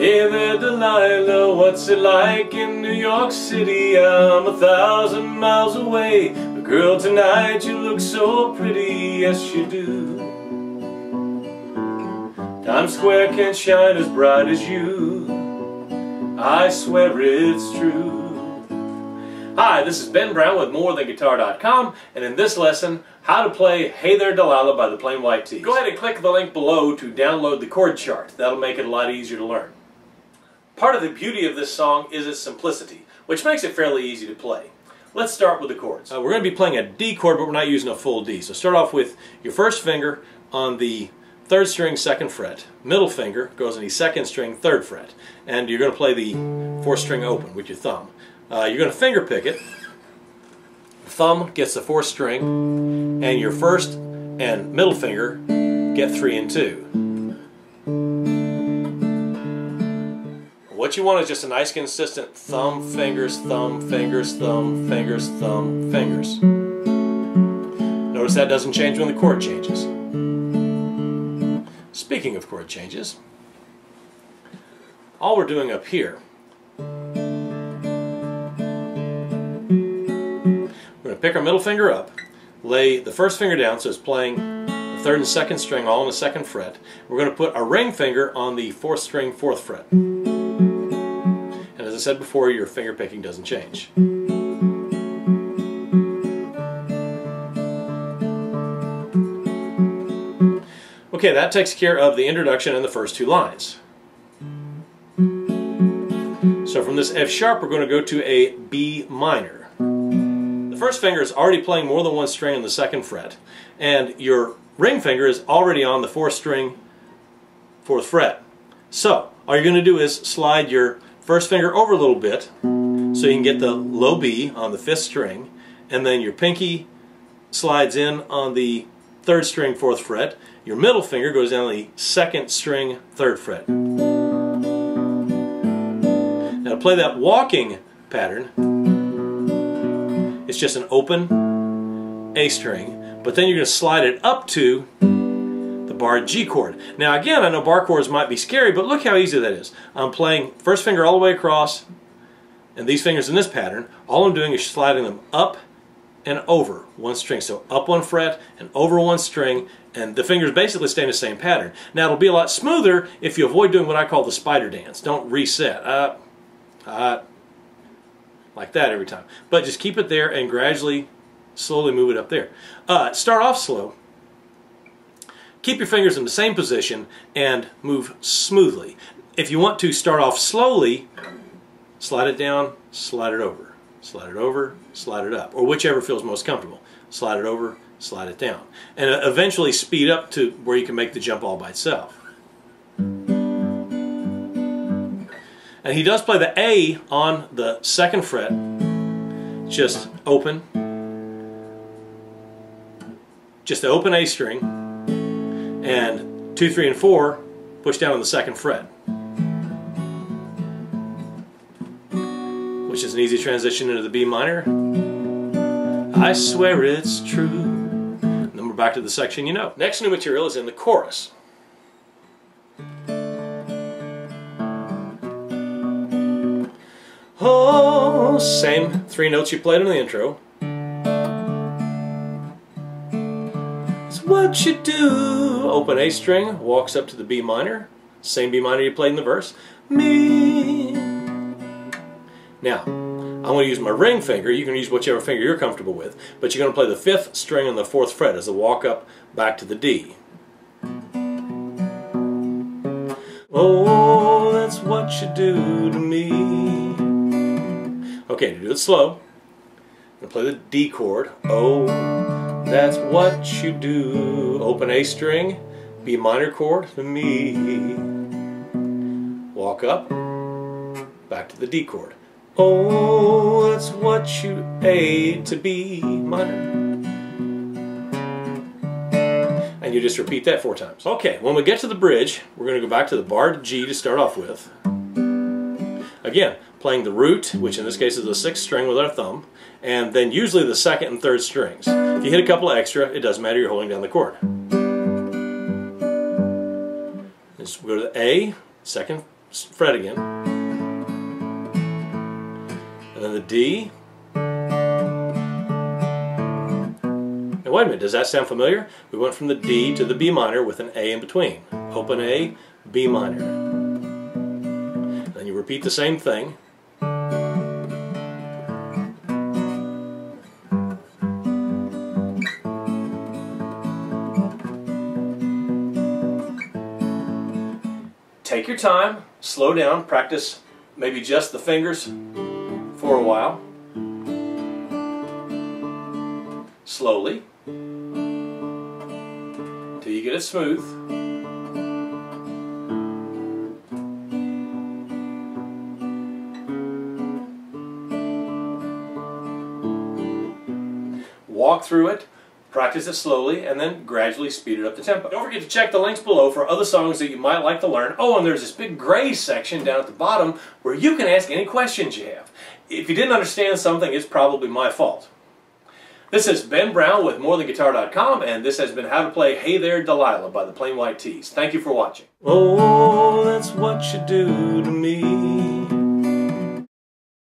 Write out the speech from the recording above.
Hey there, Delilah, what's it like in New York City? I'm 1,000 miles away, but girl, tonight you look so pretty, yes you do. Times Square can't shine as bright as you, I swear it's true. Hi, this is Ben Brown with MoreThanGuitar.com, and in this lesson, how to play Hey There Delilah by the Plain White T's. Go ahead and click the link below to download the chord chart. That'll make it a lot easier to learn. Part of the beauty of this song is its simplicity, which makes it fairly easy to play. Let's start with the chords. We're going to be playing a D chord, but we're not using a full D. So start off with your first finger on the 3rd string, 2nd fret. Middle finger goes on the 2nd string, 3rd fret. And you're going to play the 4th string open with your thumb. You're going to finger pick it. The thumb gets the 4th string, and your 1st and middle finger get 3 and 2. What you want is just a nice consistent thumb, fingers, thumb, fingers, thumb, fingers, thumb, fingers. Notice that doesn't change when the chord changes. Speaking of chord changes, all we're doing up here, we're going to pick our middle finger up, lay the 1st finger down so it's playing the 3rd and 2nd string all on the 2nd fret. We're going to put our ring finger on the 4th string, 4th fret. And as I said before, your finger picking doesn't change. Okay, that takes care of the introduction and the first 2 lines. So from this F sharp, we're going to go to a B minor. The 1st finger is already playing more than 1 string on the 2nd fret, and your ring finger is already on the 4th string, 4th fret. So all you're going to do is slide your 1st finger over a little bit so you can get the low B on the 5th string, and then your pinky slides in on the 3rd string, 4th fret. Your middle finger goes down the 2nd string, 3rd fret. Now to play that walking pattern, it's just an open A string, but then you're going to slide it up to the barred G chord. Now again, I know bar chords might be scary, but look how easy that is. I'm playing 1st finger all the way across, and these fingers in this pattern, all I'm doing is sliding them up and over 1 string. So up 1 fret and over 1 string, and the fingers basically stay in the same pattern. Now it'll be a lot smoother if you avoid doing what I call the spider dance. Don't reset. Like that every time. But just keep it there and gradually, slowly move it up there. Start off slow. Keep your fingers in the same position and move smoothly. If you want to start off slowly, slide it down, slide it over. Slide it over, slide it up, or whichever feels most comfortable. Slide it over, slide it down. And eventually speed up to where you can make the jump all by itself. And he does play the A on the 2nd fret, just open, just the open A string, and 2, 3, and 4 push down on the 2nd fret, which is an easy transition into the B minor. I swear it's true. And then we're back to the section you know. Next new material is in the chorus. Oh, same 3 notes you played in the intro. It's what you do. Open A string, walks up to the B minor. Same B minor you played in the verse. Me. Now, I'm going to use my ring finger. You can use whichever finger you're comfortable with, but you're going to play the 5th string on the 4th fret as a walk up back to the D. Oh, that's what you do to me. Okay, to do it slow, I'm going to play the D chord. Oh, that's what you do. Open A string, B minor chord to me. Walk up, back to the D chord. Oh, that's what you A to B minor. And you just repeat that 4 times. Okay, when we get to the bridge, we're going to go back to the barred G to start off with. Again, playing the root, which in this case is the 6th string with our thumb, and then usually the 2nd and 3rd strings. If you hit a couple of extra, it doesn't matter, you're holding down the chord. Just go to the A, 2nd fret again. And then the D. Now wait a minute, does that sound familiar? We went from the D to the B minor with an A in between. Open A, B minor. Then you repeat the same thing. Take your time, slow down, practice maybe just the fingers for a while. Slowly, till you get it smooth. Walk through it, practice it slowly, and then gradually speed it up the tempo. Don't forget to check the links below for other songs that you might like to learn. Oh, and there's this big gray section down at the bottom where you can ask any questions you have. If you didn't understand something, it's probably my fault. This is Ben Brown with MoreThanGuitar.com, and this has been How to Play Hey There, Delilah by the Plain White T's. Thank you for watching. Oh, that's what you do to me.